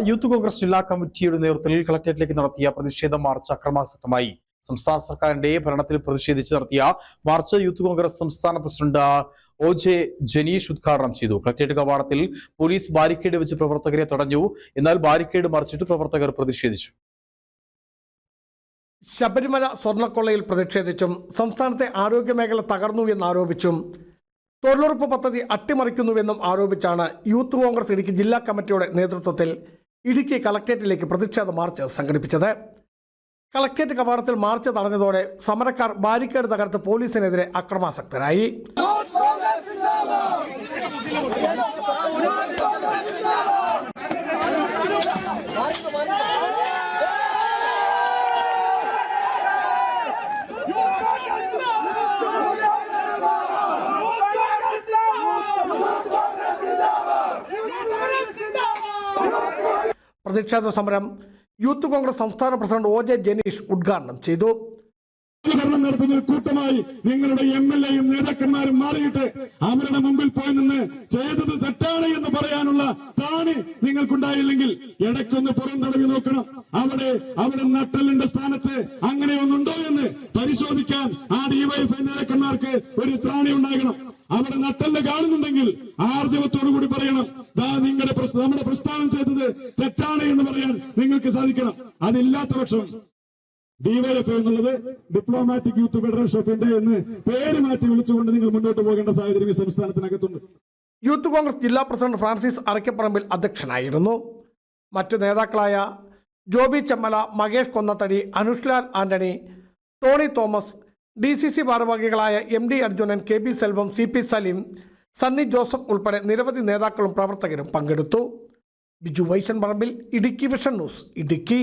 Youth Congress ജില്ലാ കമ്മിറ്റിയുടെ നേതൃത്വത്തിൽ കളക്ടറേറ്റിലേക്ക് നടത്തിയ പ്രതിഷേധ മാർച്ച് അക്രമാസക്തമായി. സംസ്ഥാന സർക്കാരിന്റെ ഭരണത്തിൽ പ്രതിഷേധിച്ച് നടത്തിയ മാർച്ച് യൂത്ത് കോൺഗ്രസ് സംസ്ഥാന പ്രസിഡന്റ് OJ ജനീഷ് ഉദ്ഘാടനം ചെയ്തു. കളക്ടറേറ്റ് കവാടത്തിൽ പോലീസ് ബാരിക്കേഡ് വെച്ച് പ്രവർത്തകരെ തടഞ്ഞു. എന്നാൽ ബാരിക്കേഡ് മറിച്ചിട്ട് പ്രവർത്തകർ പ്രതിഷേധിച്ചു. ശബരിമല സ്വർണ്ണക്കൊള്ളയിൽ പ്രതിഷേധിച്ചും സംസ്ഥാനത്തെ ആരോഗ്യമേഖല തകർന്നു എന്നാരോപിച്ചും തൊഴിലുറപ്പ് പദ്ധതി അട്ടിമറിക്കുന്നുവെന്നും ആരോപിച്ചാണ് യൂത്ത് കോൺഗ്രസ് ഇടുക്കി ജില്ലാ കമ്മിറ്റിയുടെ നേതൃത്വത്തിൽ ഇടുക്കി കളക്ടറേറ്റിലേക്ക് പ്രതിഷേധ മാർച്ച് സംഘടിപ്പിച്ചത്. കളക്ടറേറ്റ് കവാടത്തിൽ മാർച്ച് തടഞ്ഞതോടെ സമരക്കാർ ബാരിക്കേഡ് തകർത്ത് പോലീസിനെതിരെ അക്രമാസക്തരായി. പ്രതിഷേധ സമരം യൂത്ത് കോൺഗ്രസ് സംസ്ഥാന പ്രസിഡന്റ് OJ ജനീഷ് ഉദ്ഘാടനം ചെയ്തു. നടത്തുന്ന ഒരു കൂട്ടമായി നിങ്ങളുടെ MLAയും നേതാക്കന്മാരും മാറിയിട്ട് അവരുടെ മുമ്പിൽ പോയി നിന്ന് ചെയ്തത് തെറ്റാണ് എന്ന് പറയാനുള്ള ത്രാണി നിങ്ങൾക്കുണ്ടായില്ലെങ്കിൽ ഇടയ്ക്കൊന്ന് പുറന്തടവി നോക്കണം. അവിടെ നട്ടലിന്റെ സ്ഥാനത്ത് അങ്ങനെയൊന്നുണ്ടോ എന്ന് പരിശോധിക്കാൻ ആ DYFI നേതാക്കന്മാർക്ക് ഒരു ത്രാണി ഉണ്ടാകണം. അവിടെ നട്ടല് കാണുന്നുണ്ടെങ്കിൽ ആർജവത്തോടുകൂടി പറയണം, നമ്മുടെ പ്രസ്ഥാനം ചെയ്തത് തെറ്റാണ് എന്ന് പറയാൻ നിങ്ങൾക്ക് സാധിക്കണം. അതില്ലാത്ത പക്ഷം DYFI എന്നുള്ളത് diplomatic youth federation of India എന്ന് പേര് മാറ്റി വിളിച്ചുകൊണ്ട് നിങ്ങൾ മുന്നോട്ട് പോകേണ്ട സാഹചര്യം ഈ സംസ്ഥാനത്തിനകത്തുണ്ട്. യൂത്ത് കോൺഗ്രസ് ജില്ലാ പ്രസിഡന്റ് ഫ്രാൻസിസ് അറയ്ക്കപ്പറമ്പിൽ അധ്യക്ഷനായിരുന്നു. മറ്റു നേതാക്കളായ ജോബി ചെമ്മല, മകേഷ് കൊന്നത്തടി, അനുഷ്ലാൽ ആന്റണി, ടോണി തോമസ്, DCC ഭാരവാഹികളായ MD Arjunan, KB Selvam, CP Saleem, Sunny Joseph ഉൾപ്പെടെ നിരവധി നേതാക്കളും പ്രവർത്തകരും പങ്കെടുത്തു. Biju Vaishan Parambil, Idukki vision news, Idukki.